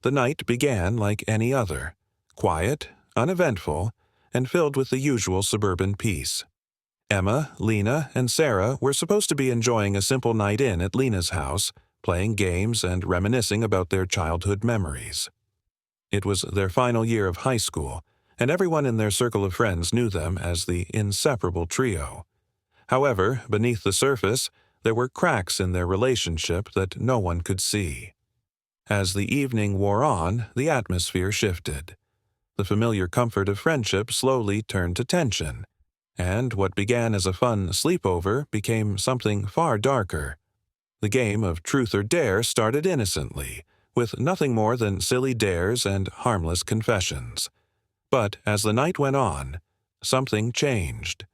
The night began like any other, quiet, uneventful, and filled with the usual suburban peace. Emma, Lena, and Sarah were supposed to be enjoying a simple night in at Lena's house, playing games and reminiscing about their childhood memories. It was their final year of high school, and everyone in their circle of friends knew them as the inseparable trio. However, beneath the surface, there were cracks in their relationship that no one could see. As the evening wore on, the atmosphere shifted. The familiar comfort of friendship slowly turned to tension, and what began as a fun sleepover became something far darker. The game of truth or dare started innocently, with nothing more than silly dares and harmless confessions. But as the night went on, something changed.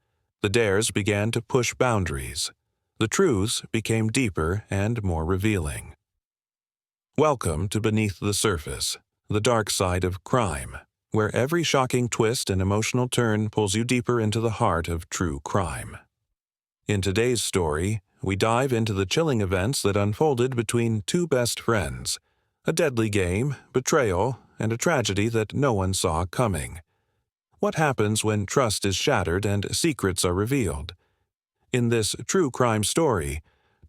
The dares began to push boundaries. The truths became deeper and more revealing. Welcome to Beneath the Surface, the dark side of crime, where every shocking twist and emotional turn pulls you deeper into the heart of true crime. In today's story, we dive into the chilling events that unfolded between two best friends, a deadly game, betrayal, and a tragedy that no one saw coming. What happens when trust is shattered and secrets are revealed? In this true crime story,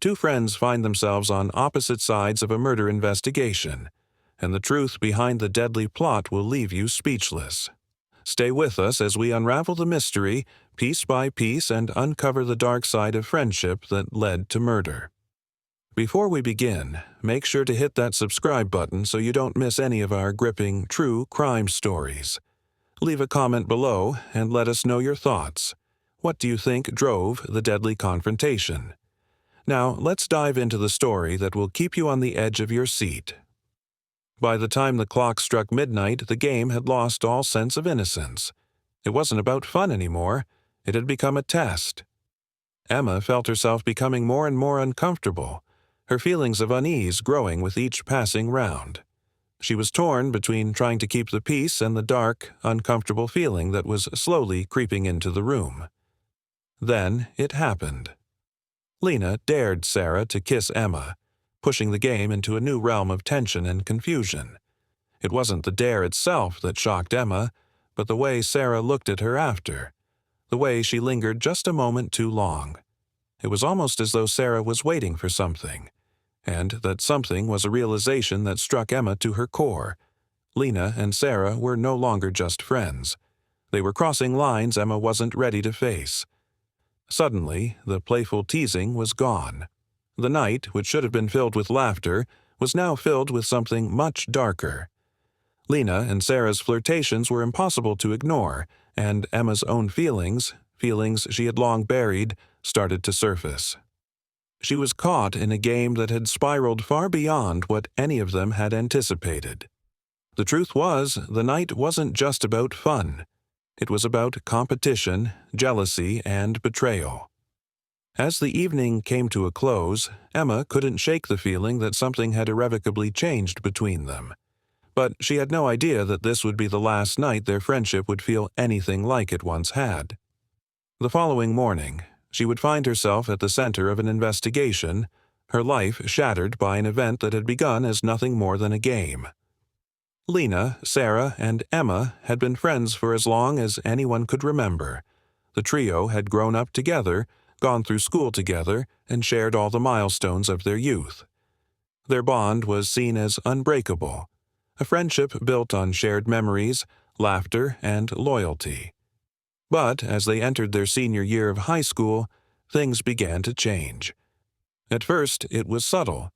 two friends find themselves on opposite sides of a murder investigation, and the truth behind the deadly plot will leave you speechless. Stay with us as we unravel the mystery, piece by piece, and uncover the dark side of friendship that led to murder. Before we begin, make sure to hit that subscribe button so you don't miss any of our gripping true crime stories. Leave a comment below and let us know your thoughts. What do you think drove the deadly confrontation? Now, let's dive into the story that will keep you on the edge of your seat. By the time the clock struck midnight, the game had lost all sense of innocence. It wasn't about fun anymore. It had become a test. Emma felt herself becoming more and more uncomfortable, her feelings of unease growing with each passing round. She was torn between trying to keep the peace and the dark, uncomfortable feeling that was slowly creeping into the room. Then it happened. Lena dared Sarah to kiss Emma, pushing the game into a new realm of tension and confusion. It wasn't the dare itself that shocked Emma, but the way Sarah looked at her after, the way she lingered just a moment too long. It was almost as though Sarah was waiting for something, and that something was a realization that struck Emma to her core. Lena and Sarah were no longer just friends. They were crossing lines Emma wasn't ready to face. Suddenly, the playful teasing was gone. The night, which should have been filled with laughter, was now filled with something much darker. Lena and Sarah's flirtations were impossible to ignore, and Emma's own feelings she had long buried, started to surface. She was caught in a game that had spiraled far beyond what any of them had anticipated. The truth was, the night wasn't just about fun. It was about competition, jealousy, and betrayal. As the evening came to a close, Emma couldn't shake the feeling that something had irrevocably changed between them. But she had no idea that this would be the last night their friendship would feel anything like it once had. The following morning, she would find herself at the center of an investigation, her life shattered by an event that had begun as nothing more than a game. Lena, Sarah, and Emma had been friends for as long as anyone could remember. The trio had grown up together, gone through school together, and shared all the milestones of their youth. Their bond was seen as unbreakable, a friendship built on shared memories, laughter, and loyalty. But as they entered their senior year of high school, things began to change. At first, it was subtle.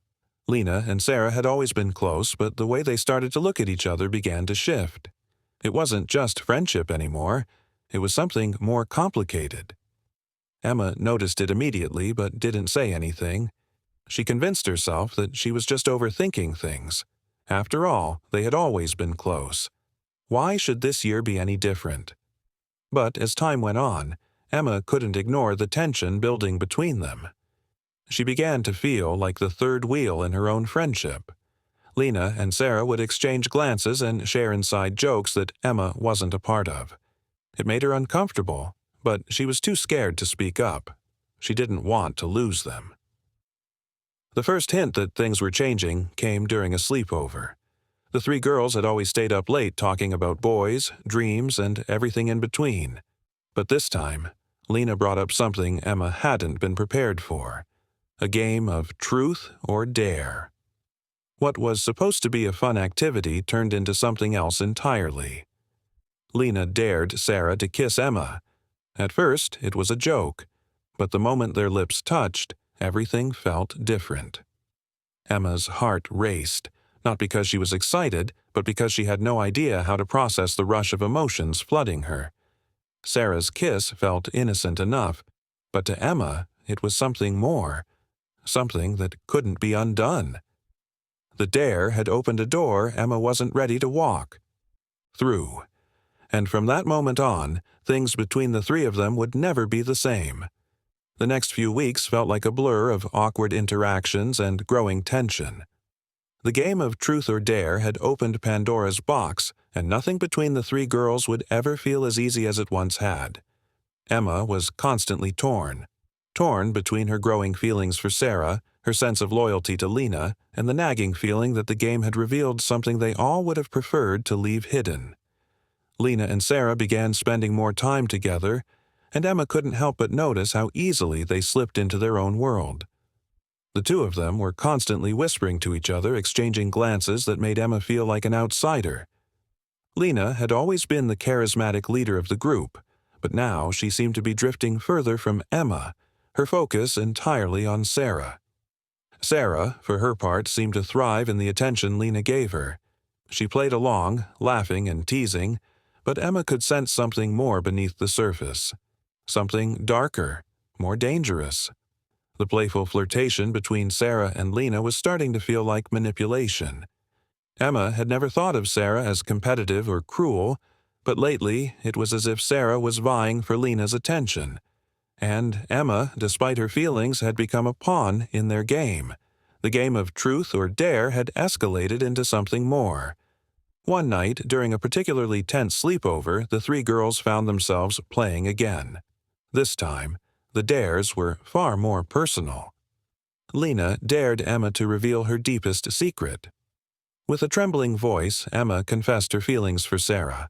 Lena and Sarah had always been close, but the way they started to look at each other began to shift. It wasn't just friendship anymore. It was something more complicated. Emma noticed it immediately but didn't say anything. She convinced herself that she was just overthinking things. After all, they had always been close. Why should this year be any different? But as time went on, Emma couldn't ignore the tension building between them. She began to feel like the third wheel in her own friendship. Lena and Sarah would exchange glances and share inside jokes that Emma wasn't a part of. It made her uncomfortable, but she was too scared to speak up. She didn't want to lose them. The first hint that things were changing came during a sleepover. The three girls had always stayed up late talking about boys, dreams, and everything in between. But this time, Lena brought up something Emma hadn't been prepared for: a game of truth or dare. What was supposed to be a fun activity turned into something else entirely. Lena dared Sarah to kiss Emma. At first, it was a joke, but the moment their lips touched, everything felt different. Emma's heart raced, not because she was excited, but because she had no idea how to process the rush of emotions flooding her. Sarah's kiss felt innocent enough, but to Emma, it was something more, something that couldn't be undone. The dare had opened a door Emma wasn't ready to walk through, and from that moment on, things between the three of them would never be the same. The next few weeks felt like a blur of awkward interactions and growing tension. The game of truth or dare had opened Pandora's box, and nothing between the three girls would ever feel as easy as it once had. Emma was constantly torn between her growing feelings for Sarah, her sense of loyalty to Lena, and the nagging feeling that the game had revealed something they all would have preferred to leave hidden. Lena and Sarah began spending more time together, and Emma couldn't help but notice how easily they slipped into their own world. The two of them were constantly whispering to each other, exchanging glances that made Emma feel like an outsider. Lena had always been the charismatic leader of the group, but now she seemed to be drifting further from Emma, her focus entirely on Sarah. Sarah, for her part, seemed to thrive in the attention Lena gave her. She played along, laughing and teasing, but Emma could sense something more beneath the surface. Something darker, more dangerous. The playful flirtation between Sarah and Lena was starting to feel like manipulation. Emma had never thought of Sarah as competitive or cruel, but lately it was as if Sarah was vying for Lena's attention. And Emma, despite her feelings, had become a pawn in their game. The game of truth or dare had escalated into something more. One night, during a particularly tense sleepover, the three girls found themselves playing again. This time, the dares were far more personal. Lena dared Emma to reveal her deepest secret. With a trembling voice, Emma confessed her feelings for Sarah.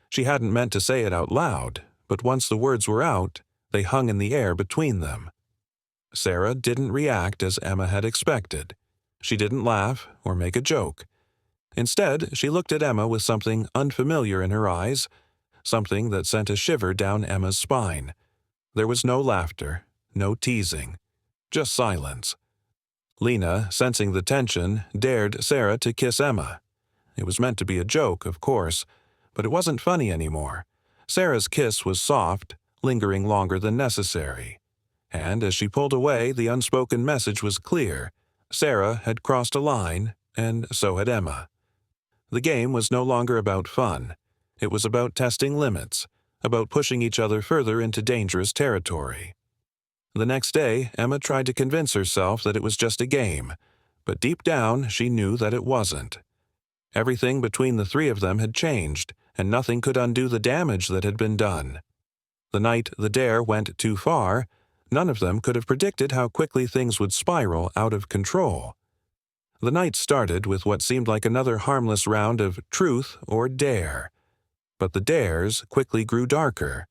She hadn't meant to say it out loud, but once the words were out, they hung in the air between them. Sarah didn't react as Emma had expected. She didn't laugh or make a joke. Instead, she looked at Emma with something unfamiliar in her eyes, something that sent a shiver down Emma's spine. There was no laughter, no teasing, just silence. Lena, sensing the tension, dared Sarah to kiss Emma. It was meant to be a joke, of course, but it wasn't funny anymore. Sarah's kiss was soft, lingering longer than necessary. And as she pulled away, the unspoken message was clear. Sarah had crossed a line, and so had Emma. The game was no longer about fun. It was about testing limits, about pushing each other further into dangerous territory. The next day, Emma tried to convince herself that it was just a game, but deep down she knew that it wasn't. Everything between the three of them had changed, and nothing could undo the damage that had been done. The night the dare went too far, none of them could have predicted how quickly things would spiral out of control. The night started with what seemed like another harmless round of truth or dare. But the dares quickly grew darker.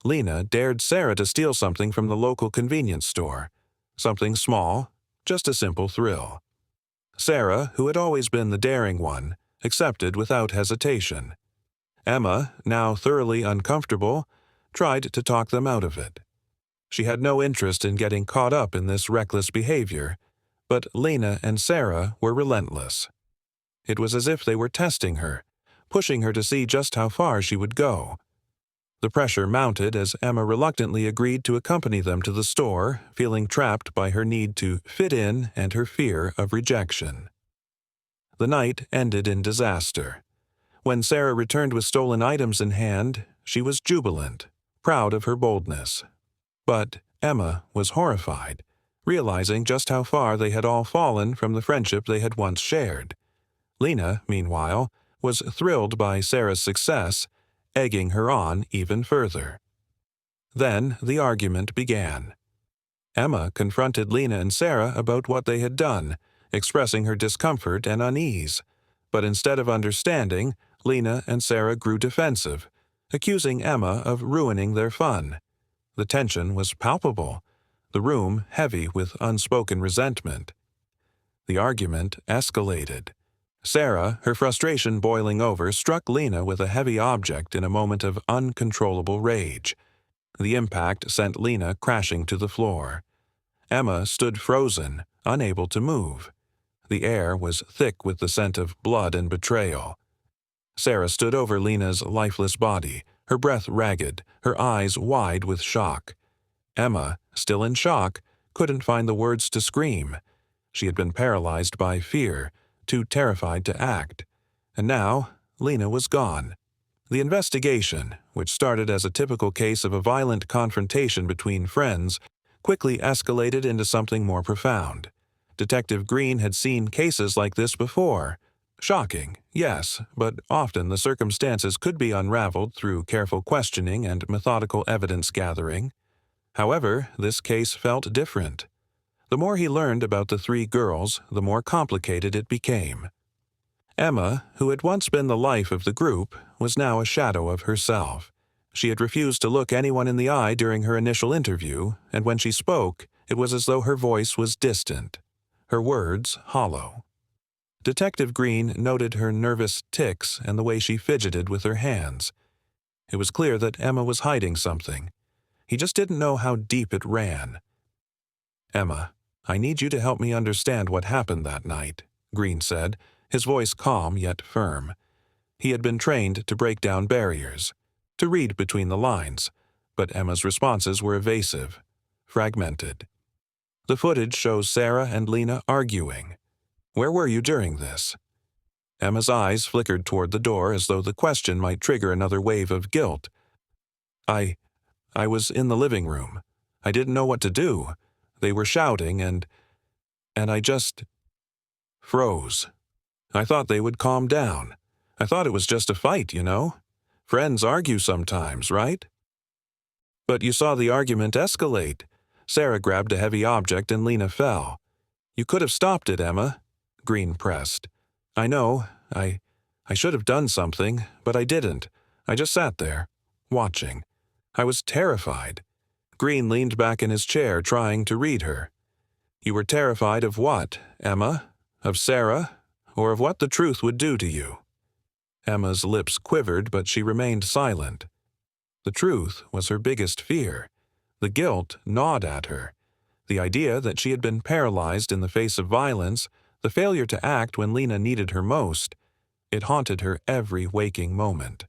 Lena dared Sarah to steal something from the local convenience store. Something small, just a simple thrill. Sarah, who had always been the daring one, accepted without hesitation. Emma, now thoroughly uncomfortable, tried to talk them out of it. She had no interest in getting caught up in this reckless behavior, but Lena and Sarah were relentless. It was as if they were testing her, pushing her to see just how far she would go. The pressure mounted as Emma reluctantly agreed to accompany them to the store, feeling trapped by her need to fit in and her fear of rejection. The night ended in disaster. When Sarah returned with stolen items in hand, she was jubilant, proud of her boldness. But Emma was horrified, realizing just how far they had all fallen from the friendship they had once shared. Lena, meanwhile, was thrilled by Sarah's success, egging her on even further. Then the argument began. Emma confronted Lena and Sarah about what they had done, expressing her discomfort and unease. But instead of understanding, Lena and Sarah grew defensive, accusing Emma of ruining their fun. The tension was palpable, the room heavy with unspoken resentment. The argument escalated. Sarah, her frustration boiling over, struck Lena with a heavy object in a moment of uncontrollable rage. The impact sent Lena crashing to the floor. Emma stood frozen, unable to move. The air was thick with the scent of blood and betrayal. Sarah stood over Lena's lifeless body, her breath ragged, her eyes wide with shock. Emma, still in shock, couldn't find the words to scream. She had been paralyzed by fear, too terrified to act. And now, Lena was gone. The investigation, which started as a typical case of a violent confrontation between friends, quickly escalated into something more profound. Detective Green had seen cases like this before. Shocking, yes, but often the circumstances could be unraveled through careful questioning and methodical evidence gathering. However, this case felt different. The more he learned about the three girls, the more complicated it became. Emma, who had once been the life of the group, was now a shadow of herself. She had refused to look anyone in the eye during her initial interview, and when she spoke, it was as though her voice was distant, her words hollow. Detective Green noted her nervous tics and the way she fidgeted with her hands. It was clear that Emma was hiding something. He just didn't know how deep it ran. "Emma, I need you to help me understand what happened that night," Green said, his voice calm yet firm. He had been trained to break down barriers, to read between the lines, but Emma's responses were evasive, fragmented. The footage shows Sarah and Lena arguing. Where were you during this? Emma's eyes flickered toward the door as though the question might trigger another wave of guilt. I was in the living room. I didn't know what to do. They were shouting and I just froze. I thought they would calm down. I thought it was just a fight, you know? Friends argue sometimes, right? But you saw the argument escalate. Sarah grabbed a heavy object and Lena fell. You could have stopped it, Emma, Green pressed. I know, I should have done something, but I didn't. I just sat there, watching. I was terrified. Green leaned back in his chair, trying to read her. You were terrified of what, Emma? Of Sarah? Or of what the truth would do to you? Emma's lips quivered, but she remained silent. The truth was her biggest fear. The guilt gnawed at her. The idea that she had been paralyzed in the face of violence, the failure to act when Lena needed her most, it haunted her every waking moment.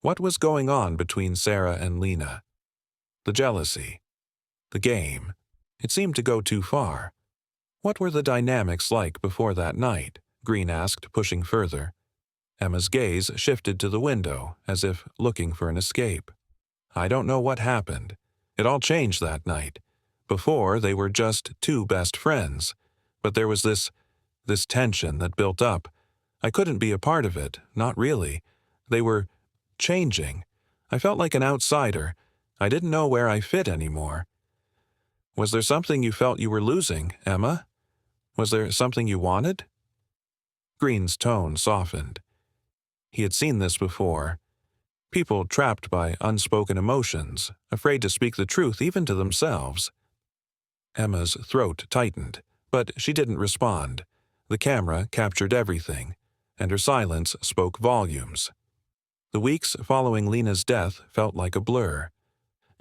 What was going on between Sarah and Lena? The jealousy. The game. It seemed to go too far. What were the dynamics like before that night? Green asked, pushing further. Emma's gaze shifted to the window, as if looking for an escape. I don't know what happened. It all changed that night. Before, they were just two best friends. But there was this tension that built up. I couldn't be a part of it, not really. They were changing. I felt like an outsider. I didn't know where I fit anymore. Was there something you felt you were losing, Emma? Was there something you wanted? Green's tone softened. He had seen this before. People trapped by unspoken emotions, afraid to speak the truth even to themselves. Emma's throat tightened, but she didn't respond. The camera captured everything, and her silence spoke volumes. The weeks following Lena's death felt like a blur.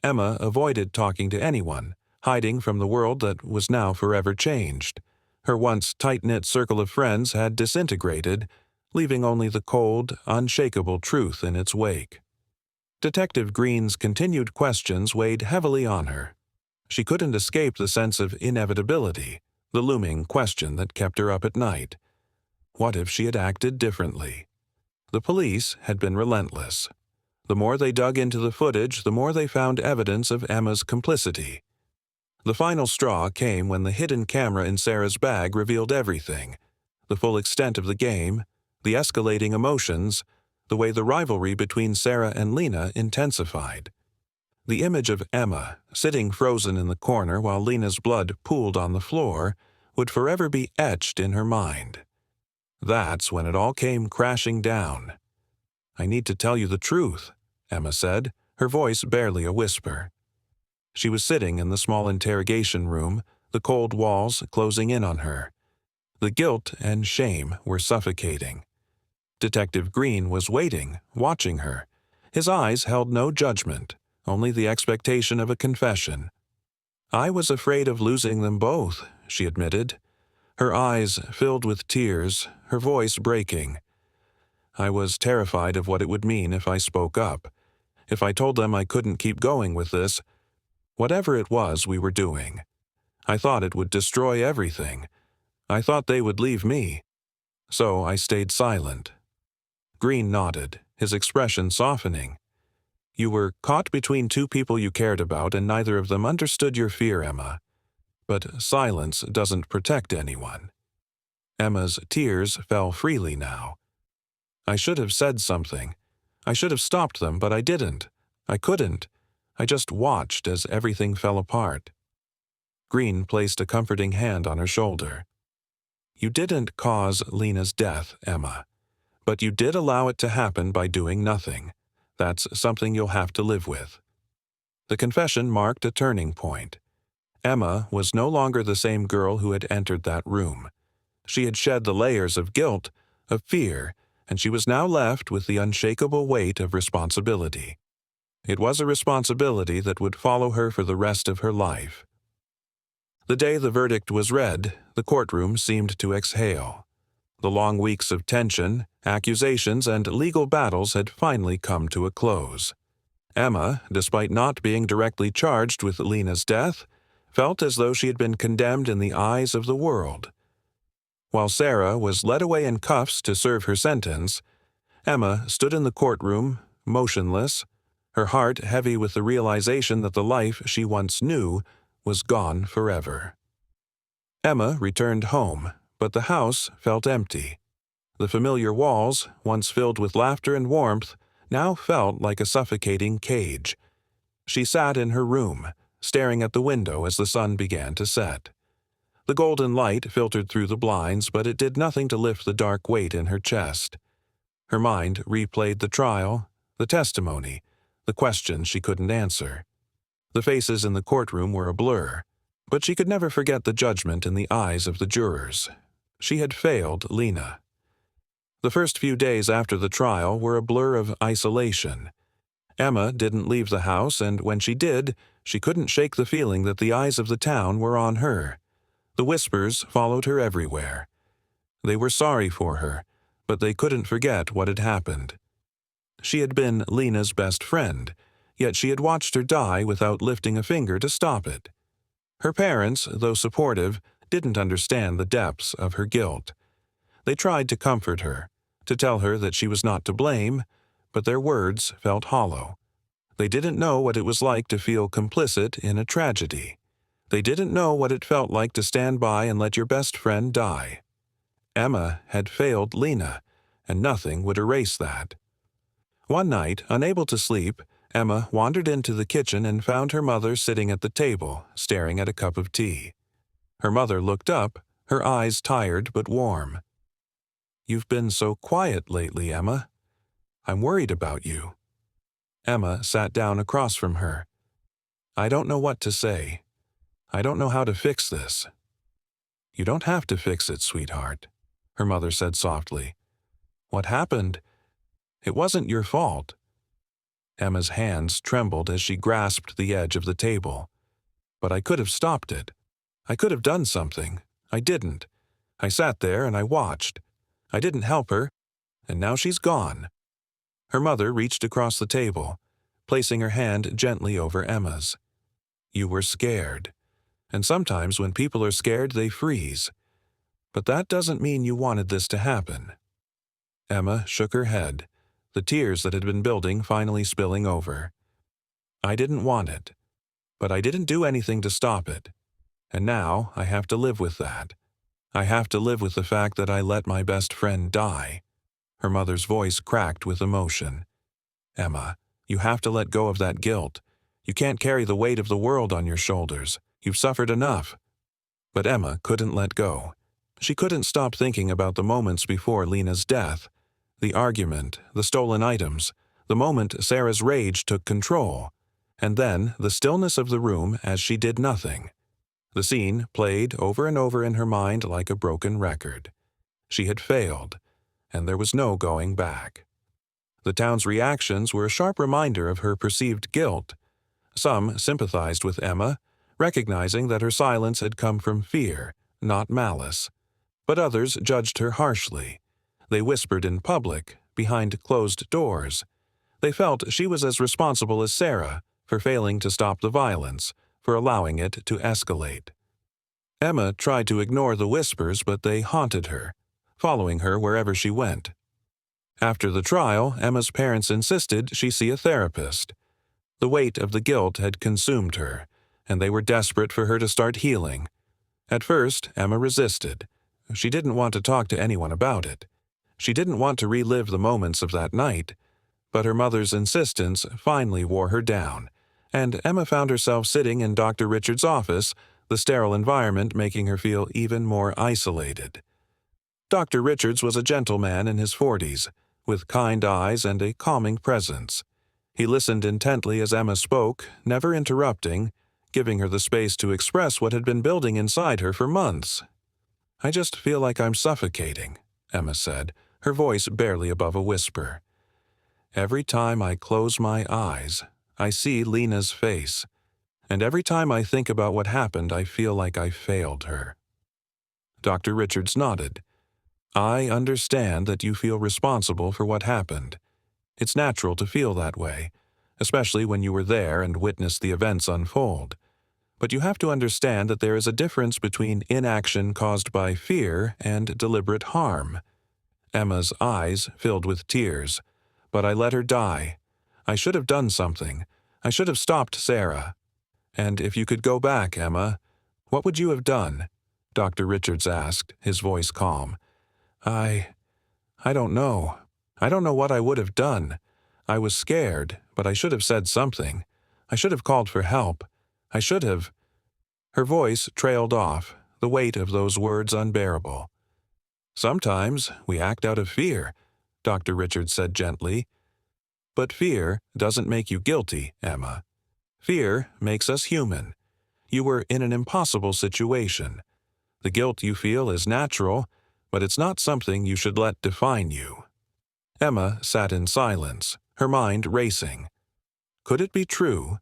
Emma avoided talking to anyone, hiding from the world that was now forever changed. Her once tight-knit circle of friends had disintegrated, leaving only the cold, unshakable truth in its wake. Detective Green's continued questions weighed heavily on her. She couldn't escape the sense of inevitability, the looming question that kept her up at night. What if she had acted differently? The police had been relentless. The more they dug into the footage, the more they found evidence of Emma's complicity. The final straw came when the hidden camera in Sarah's bag revealed everything: the full extent of the game, the escalating emotions, the way the rivalry between Sarah and Lena intensified. The image of Emma, sitting frozen in the corner while Lena's blood pooled on the floor, would forever be etched in her mind. That's when it all came crashing down. "I need to tell you the truth," Emma said, her voice barely a whisper. She was sitting in the small interrogation room, the cold walls closing in on her. The guilt and shame were suffocating. Detective Green was waiting, watching her. His eyes held no judgment, only the expectation of a confession. "I was afraid of losing them both," she admitted. Her eyes filled with tears, her voice breaking. "I was terrified of what it would mean if I spoke up. If I told them I couldn't keep going with this, whatever it was we were doing. I thought it would destroy everything. I thought they would leave me. So I stayed silent." Green nodded, his expression softening. "You were caught between two people you cared about, and neither of them understood your fear, Emma. But silence doesn't protect anyone." Emma's tears fell freely now. "I should have said something. I should have stopped them, but I didn't. I couldn't. I just watched as everything fell apart." Green placed a comforting hand on her shoulder. "You didn't cause Lena's death, Emma. But you did allow it to happen by doing nothing. That's something you'll have to live with." The confession marked a turning point. Emma was no longer the same girl who had entered that room. She had shed the layers of guilt, of fear, and she was now left with the unshakable weight of responsibility. It was a responsibility that would follow her for the rest of her life. The day the verdict was read, the courtroom seemed to exhale. The long weeks of tension, accusations, and legal battles had finally come to a close. Emma, despite not being directly charged with Lena's death, felt as though she had been condemned in the eyes of the world. While Sarah was led away in cuffs to serve her sentence, Emma stood in the courtroom, motionless, her heart heavy with the realization that the life she once knew was gone forever. Emma returned home, but the house felt empty. The familiar walls, once filled with laughter and warmth, now felt like a suffocating cage. She sat in her room, staring at the window as the sun began to set. The golden light filtered through the blinds, but it did nothing to lift the dark weight in her chest. Her mind replayed the trial, the testimony, the questions she couldn't answer. The faces in the courtroom were a blur, but she could never forget the judgment in the eyes of the jurors. She had failed Lena. The first few days after the trial were a blur of isolation. Emma didn't leave the house, and when she did, she couldn't shake the feeling that the eyes of the town were on her. The whispers followed her everywhere. They were sorry for her, but they couldn't forget what had happened. She had been Lena's best friend, yet she had watched her die without lifting a finger to stop it. Her parents, though supportive, didn't understand the depths of her guilt. They tried to comfort her, to tell her that she was not to blame, but their words felt hollow. They didn't know what it was like to feel complicit in a tragedy. They didn't know what it felt like to stand by and let your best friend die. Emma had failed Lena, and nothing would erase that. One night, unable to sleep, Emma wandered into the kitchen and found her mother sitting at the table, staring at a cup of tea. Her mother looked up, her eyes tired but warm. "You've been so quiet lately, Emma. I'm worried about you." Emma sat down across from her. "I don't know what to say. I don't know how to fix this." "You don't have to fix it, sweetheart," her mother said softly. "What happened? It wasn't your fault." Emma's hands trembled as she grasped the edge of the table. "But I could have stopped it. I could have done something. I didn't. I sat there and I watched. I didn't help her, and now she's gone." Her mother reached across the table, placing her hand gently over Emma's. "You were scared. And sometimes when people are scared, they freeze. But that doesn't mean you wanted this to happen." Emma shook her head, the tears that had been building finally spilling over. "I didn't want it, but I didn't do anything to stop it. And now I have to live with that. I have to live with the fact that I let my best friend die." Her mother's voice cracked with emotion. "Emma, you have to let go of that guilt. You can't carry the weight of the world on your shoulders. You've suffered enough." But Emma couldn't let go. She couldn't stop thinking about the moments before Lena's death, the argument, the stolen items, the moment Sarah's rage took control, and then the stillness of the room as she did nothing. The scene played over and over in her mind like a broken record. She had failed, and there was no going back. The town's reactions were a sharp reminder of her perceived guilt. Some sympathized with Emma, recognizing that her silence had come from fear, not malice. But others judged her harshly. They whispered in public, behind closed doors. They felt she was as responsible as Sarah for failing to stop the violence, for allowing it to escalate. Emma tried to ignore the whispers, but they haunted her, following her wherever she went. After the trial, Emma's parents insisted she see a therapist. The weight of the guilt had consumed her, and they were desperate for her to start healing. At first, Emma resisted. She didn't want to talk to anyone about it. She didn't want to relive the moments of that night. But her mother's insistence finally wore her down, and Emma found herself sitting in Dr. Richards' office, the sterile environment making her feel even more isolated. Dr. Richards was a gentleman in his 40s, with kind eyes and a calming presence. He listened intently as Emma spoke, never interrupting, giving her the space to express what had been building inside her for months. "I just feel like I'm suffocating," Emma said, her voice barely above a whisper. "Every time I close my eyes, I see Lena's face, and every time I think about what happened, I feel like I failed her." Dr. Richards nodded. "I understand that you feel responsible for what happened. It's natural to feel that way, especially when you were there and witnessed the events unfold. But you have to understand that there is a difference between inaction caused by fear and deliberate harm." Emma's eyes filled with tears. "But I let her die. I should have done something. I should have stopped Sarah. And if you could go back, Emma, what would you have done?" Dr. Richards asked, his voice calm. I don't know. I don't know what I would have done. I was scared, but I should have said something. I should have called for help. I should have—" Her voice trailed off, the weight of those words unbearable. "Sometimes we act out of fear," Dr. Richards said gently. "But fear doesn't make you guilty, Emma. Fear makes us human. You were in an impossible situation. The guilt you feel is natural, but it's not something you should let define you." Emma sat in silence, her mind racing. Could it be true?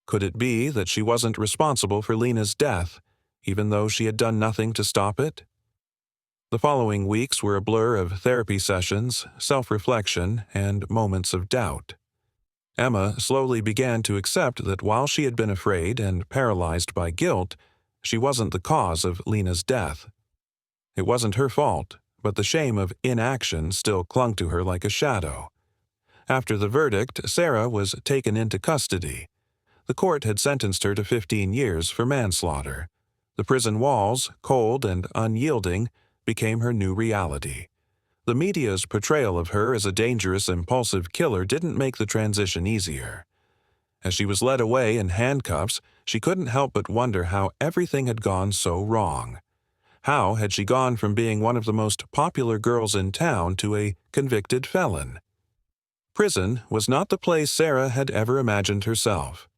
Could it be that she wasn't responsible for Lena's death, even though she had done nothing to stop it? The following weeks were a blur of therapy sessions, self-reflection, and moments of doubt. Emma slowly began to accept that while she had been afraid and paralyzed by guilt, she wasn't the cause of Lena's death. It wasn't her fault, but the shame of inaction still clung to her like a shadow. After the verdict, Sarah was taken into custody. The court had sentenced her to 15 years for manslaughter. The prison walls, cold and unyielding, became her new reality. The media's portrayal of her as a dangerous, impulsive killer didn't make the transition easier. As she was led away in handcuffs, she couldn't help but wonder how everything had gone so wrong. How had she gone from being one of the most popular girls in town to a convicted felon? Prison was not the place Sarah had ever imagined herself.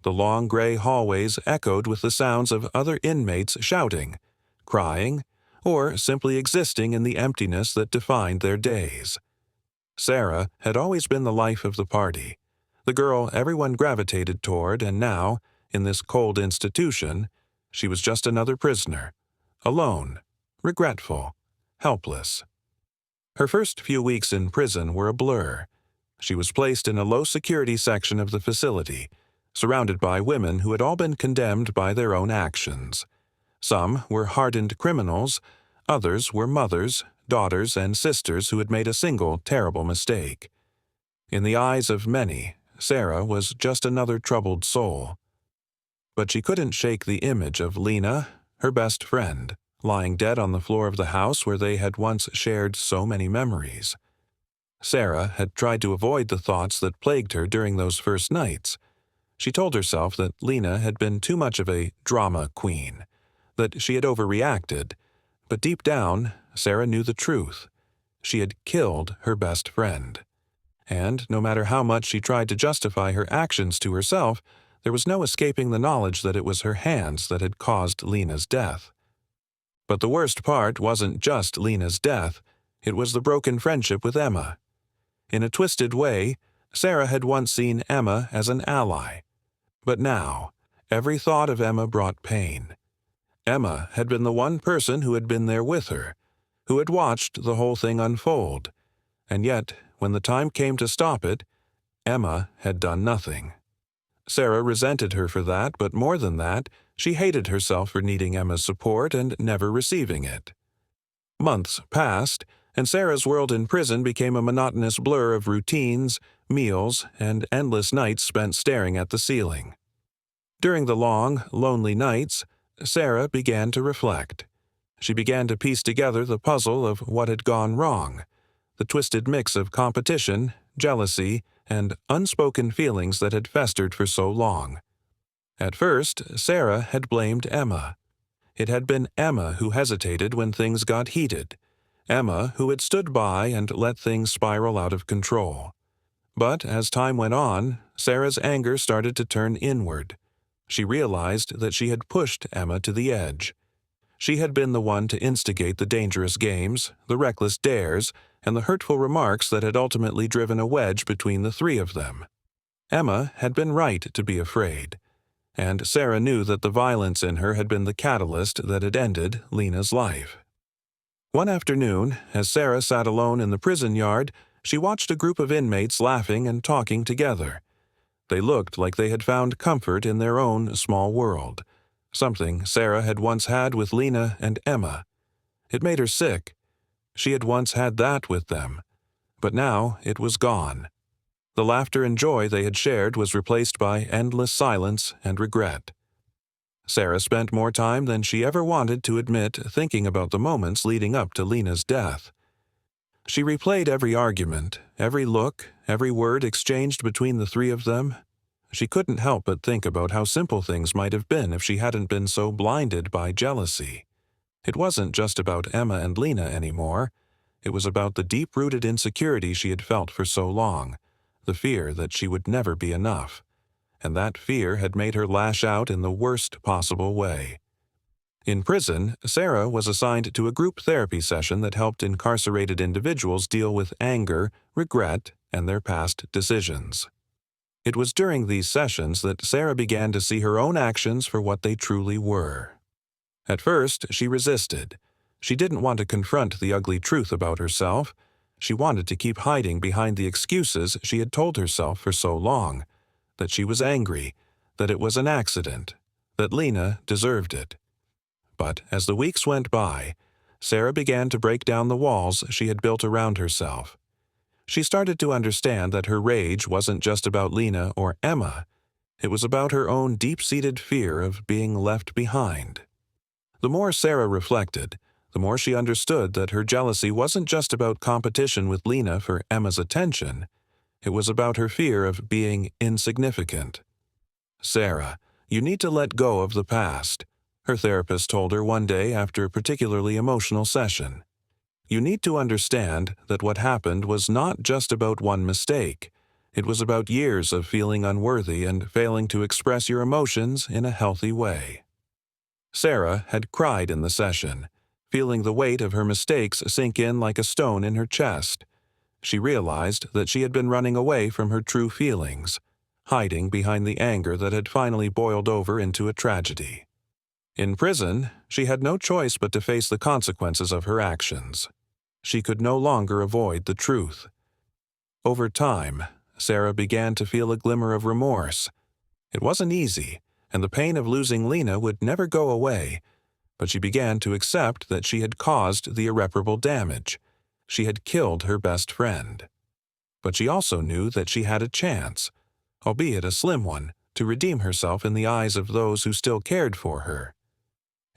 The long gray hallways echoed with the sounds of other inmates shouting, crying, or simply existing in the emptiness that defined their days. Sarah had always been the life of the party, the girl everyone gravitated toward, and now, in this cold institution, she was just another prisoner, alone, regretful, helpless. Her first few weeks in prison were a blur. She was placed in a low-security section of the facility, surrounded by women who had all been condemned by their own actions. Some were hardened criminals, others were mothers, daughters, and sisters who had made a single terrible mistake. In the eyes of many, Sarah was just another troubled soul. But she couldn't shake the image of Lena, her best friend, lying dead on the floor of the house where they had once shared so many memories. Sarah had tried to avoid the thoughts that plagued her during those first nights. She told herself that Lena had been too much of a drama queen, that she had overreacted, But deep down, Sarah knew the truth. She had killed her best friend. And no matter how much she tried to justify her actions to herself, there was no escaping the knowledge that it was her hands that had caused Lena's death. But the worst part wasn't just Lena's death, it was the broken friendship with Emma. In a twisted way, Sarah had once seen Emma as an ally. But now, every thought of Emma brought pain. Emma had been the one person who had been there with her, who had watched the whole thing unfold, and yet, when the time came to stop it, Emma had done nothing. Sarah resented her for that, but more than that, she hated herself for needing Emma's support and never receiving it. Months passed, and Sarah's world in prison became a monotonous blur of routines, meals, and endless nights spent staring at the ceiling. During the long, lonely nights, Sarah began to reflect. She began to piece together the puzzle of what had gone wrong, the twisted mix of competition, jealousy, and unspoken feelings that had festered for so long. At first, Sarah had blamed Emma. It had been Emma who hesitated when things got heated, Emma who had stood by and let things spiral out of control. But as time went on, Sarah's anger started to turn inward. She realized that she had pushed Emma to the edge. She had been the one to instigate the dangerous games, the reckless dares, and the hurtful remarks that had ultimately driven a wedge between the three of them. Emma had been right to be afraid, and Sarah knew that the violence in her had been the catalyst that had ended Lena's life. One afternoon, as Sarah sat alone in the prison yard, she watched a group of inmates laughing and talking together. They looked like they had found comfort in their own small world, something Sarah had once had with Lena and Emma. It made her sick. She had once had that with them, but now it was gone. The laughter and joy they had shared was replaced by endless silence and regret. Sarah spent more time than she ever wanted to admit thinking about the moments leading up to Lena's death. She replayed every argument, every look, every word exchanged between the three of them. She couldn't help but think about how simple things might have been if she hadn't been so blinded by jealousy. It wasn't just about Emma and Lena anymore. It was about the deep-rooted insecurity she had felt for so long, the fear that she would never be enough. And that fear had made her lash out in the worst possible way. In prison, Sarah was assigned to a group therapy session that helped incarcerated individuals deal with anger, regret, and their past decisions. It was during these sessions that Sarah began to see her own actions for what they truly were. At first, she resisted. She didn't want to confront the ugly truth about herself. She wanted to keep hiding behind the excuses she had told herself for so long, that she was angry, that it was an accident, that Lena deserved it. But as the weeks went by, Sarah began to break down the walls she had built around herself. She started to understand that her rage wasn't just about Lena or Emma. It was about her own deep-seated fear of being left behind. The more Sarah reflected, the more she understood that her jealousy wasn't just about competition with Lena for Emma's attention. It was about her fear of being insignificant. "Sarah, you need to let go of the past," her therapist told her one day after a particularly emotional session. "You need to understand that what happened was not just about one mistake. It was about years of feeling unworthy and failing to express your emotions in a healthy way." Sarah had cried in the session, feeling the weight of her mistakes sink in like a stone in her chest. She realized that she had been running away from her true feelings, hiding behind the anger that had finally boiled over into a tragedy. In prison, she had no choice but to face the consequences of her actions. She could no longer avoid the truth. Over time, Sarah began to feel a glimmer of remorse. It wasn't easy, and the pain of losing Lena would never go away, but she began to accept that she had caused the irreparable damage. She had killed her best friend. But she also knew that she had a chance, albeit a slim one, to redeem herself in the eyes of those who still cared for her.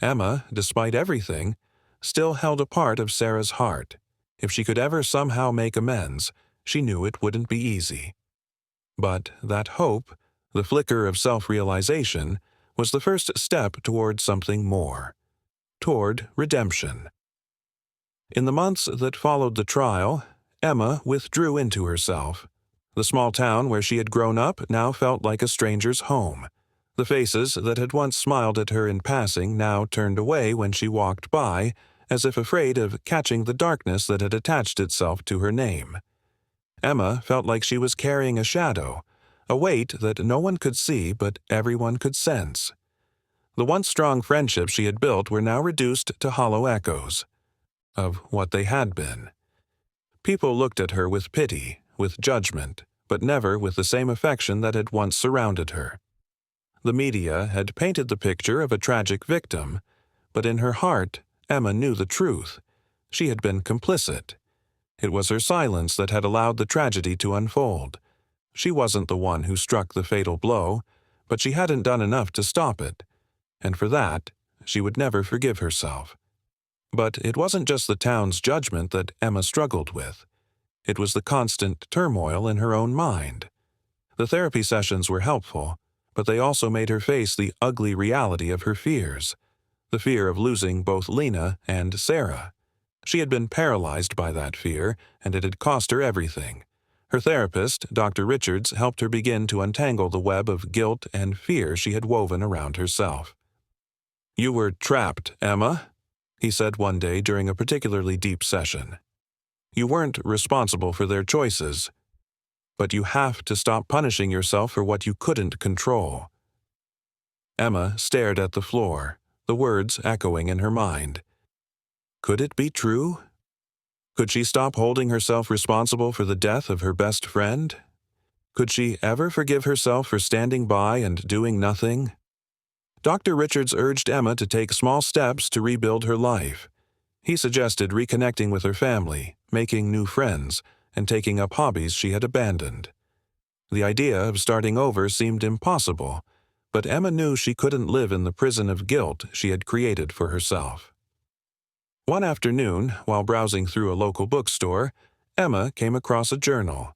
Emma, despite everything, still held a part of Sarah's heart. If she could ever somehow make amends, she knew it wouldn't be easy. But that hope, the flicker of self-realization, was the first step toward something more, toward redemption. In the months that followed the trial, Emma withdrew into herself. The small town where she had grown up now felt like a stranger's home. The faces that had once smiled at her in passing now turned away when she walked by, as if afraid of catching the darkness that had attached itself to her name. Emma felt like she was carrying a shadow, a weight that no one could see but everyone could sense. The once strong friendships she had built were now reduced to hollow echoes of what they had been. People looked at her with pity, with judgment, but never with the same affection that had once surrounded her. The media had painted the picture of a tragic victim, but in her heart, Emma knew the truth. She had been complicit. It was her silence that had allowed the tragedy to unfold. She wasn't the one who struck the fatal blow, but she hadn't done enough to stop it, and for that, she would never forgive herself. But it wasn't just the town's judgment that Emma struggled with. It was the constant turmoil in her own mind. The therapy sessions were helpful, but they also made her face the ugly reality of her fears, the fear of losing both Lena and Sarah. She had been paralyzed by that fear, and it had cost her everything. Her therapist, Dr. Richards, helped her begin to untangle the web of guilt and fear she had woven around herself. "You were trapped, Emma," he said one day during a particularly deep session. "You weren't responsible for their choices, but you have to stop punishing yourself for what you couldn't control." Emma stared at the floor, the words echoing in her mind. Could it be true? Could she stop holding herself responsible for the death of her best friend? Could she ever forgive herself for standing by and doing nothing? Dr. Richards urged Emma to take small steps to rebuild her life. He suggested reconnecting with her family, making new friends, and taking up hobbies she had abandoned. The idea of starting over seemed impossible, but Emma knew she couldn't live in the prison of guilt she had created for herself. One afternoon, while browsing through a local bookstore, Emma came across a journal.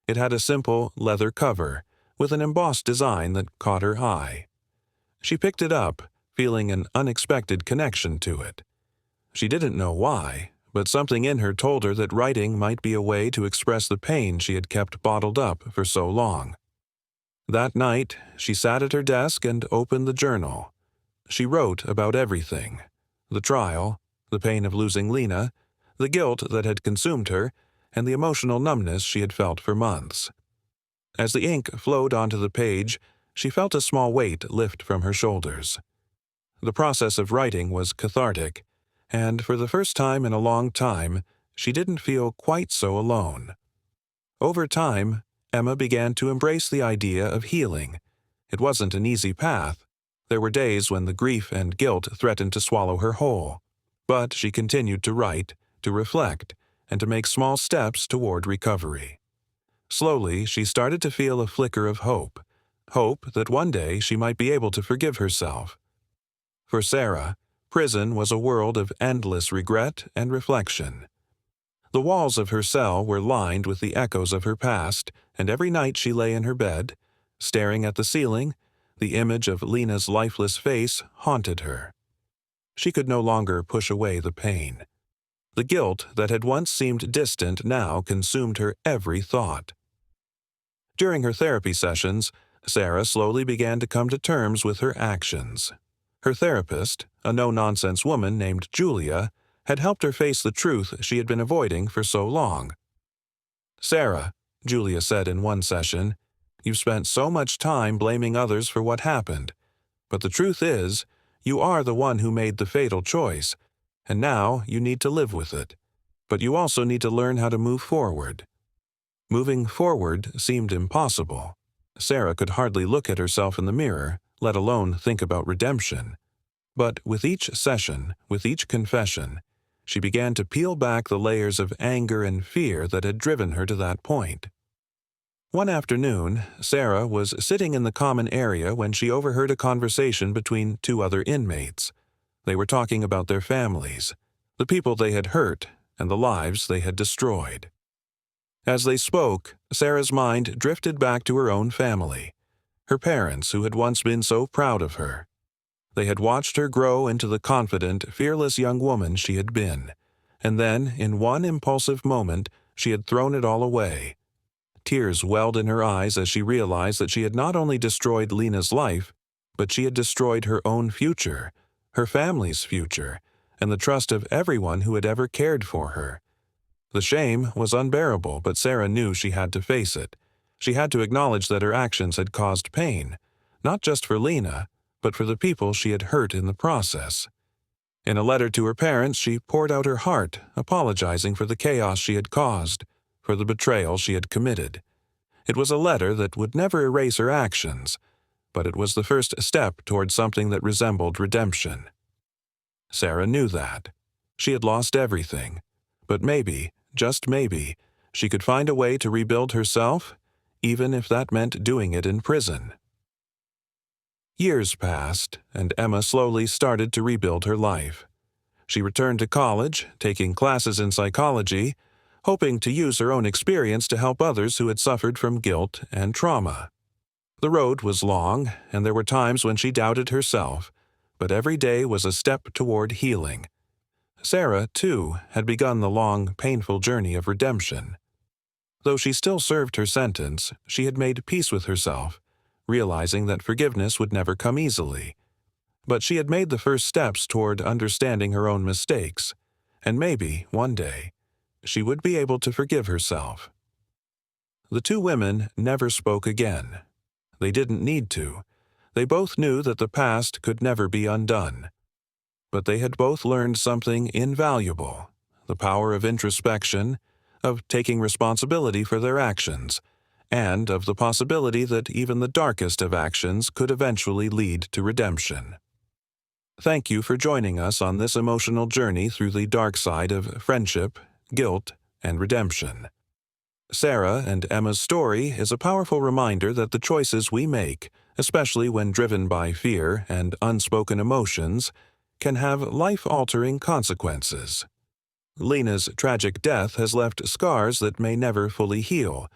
It had a simple leather cover, with an embossed design that caught her eye. She picked it up, feeling an unexpected connection to it. She didn't know why, but something in her told her that writing might be a way to express the pain she had kept bottled up for so long. That night, she sat at her desk and opened the journal. She wrote about everything: the trial, the pain of losing Lena, the guilt that had consumed her, and the emotional numbness she had felt for months. As the ink flowed onto the page, she felt a small weight lift from her shoulders. The process of writing was cathartic, and for the first time in a long time, she didn't feel quite so alone. Over time, Emma began to embrace the idea of healing. It wasn't an easy path. There were days when the grief and guilt threatened to swallow her whole. But she continued to write, to reflect, and to make small steps toward recovery. Slowly, she started to feel a flicker of hope that one day she might be able to forgive herself. For Sarah, prison was a world of endless regret and reflection. The walls of her cell were lined with the echoes of her past, and every night she lay in her bed, staring at the ceiling, the image of Lena's lifeless face haunted her. She could no longer push away the pain. The guilt that had once seemed distant now consumed her every thought. During her therapy sessions, Sarah slowly began to come to terms with her actions. Her therapist, a no-nonsense woman named Julia, had helped her face the truth she had been avoiding for so long. "Sarah," Julia said in one session, "you've spent so much time blaming others for what happened. But the truth is, you are the one who made the fatal choice, and now you need to live with it. But you also need to learn how to move forward." Moving forward seemed impossible. Sarah could hardly look at herself in the mirror, let alone think about redemption. But with each session, with each confession, she began to peel back the layers of anger and fear that had driven her to that point. One afternoon, Sarah was sitting in the common area when she overheard a conversation between two other inmates. They were talking about their families, the people they had hurt, and the lives they had destroyed. As they spoke, Sarah's mind drifted back to her own family, her parents who had once been so proud of her. They had watched her grow into the confident, fearless young woman she had been, and then, in one impulsive moment, she had thrown it all away. Tears welled in her eyes as she realized that she had not only destroyed Lena's life, but she had destroyed her own future, her family's future, and the trust of everyone who had ever cared for her. The shame was unbearable, but Sarah knew she had to face it. She had to acknowledge that her actions had caused pain, not just for Lena, but for the people she had hurt in the process. In a letter to her parents, she poured out her heart, apologizing for the chaos she had caused, for the betrayal she had committed. It was a letter that would never erase her actions, but it was the first step toward something that resembled redemption. Sarah knew that. She had lost everything, but maybe, just maybe, she could find a way to rebuild herself, even if that meant doing it in prison. Years passed, and Emma slowly started to rebuild her life. She returned to college, taking classes in psychology, hoping to use her own experience to help others who had suffered from guilt and trauma. The road was long, and there were times when she doubted herself, but every day was a step toward healing. Sarah, too, had begun the long, painful journey of redemption. Though she still served her sentence, she had made peace with herself, realizing that forgiveness would never come easily. But she had made the first steps toward understanding her own mistakes, and maybe, one day, she would be able to forgive herself. The two women never spoke again. They didn't need to. They both knew that the past could never be undone. But they had both learned something invaluable: the power of introspection, of taking responsibility for their actions, and of the possibility that even the darkest of actions could eventually lead to redemption. Thank you for joining us on this emotional journey through the dark side of friendship, guilt, and redemption. Sarah and Emma's story is a powerful reminder that the choices we make, especially when driven by fear and unspoken emotions, can have life-altering consequences. Lena's tragic death has left scars that may never fully heal,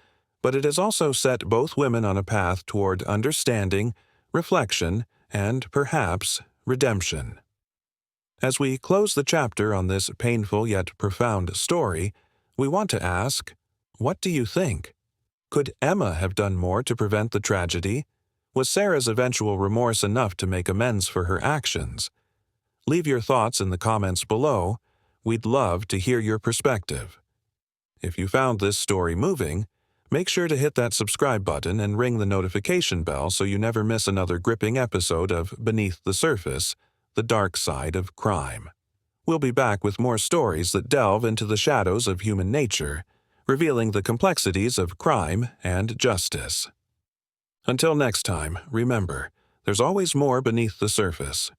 but it has also set both women on a path toward understanding, reflection, and, perhaps, redemption. As we close the chapter on this painful yet profound story, we want to ask, what do you think? Could Emma have done more to prevent the tragedy? Was Sarah's eventual remorse enough to make amends for her actions? Leave your thoughts in the comments below. We'd love to hear your perspective. If you found this story moving, make sure to hit that subscribe button and ring the notification bell so you never miss another gripping episode of Beneath the Surface, the Dark Side of Crime. We'll be back with more stories that delve into the shadows of human nature, revealing the complexities of crime and justice. Until next time, remember, there's always more beneath the surface.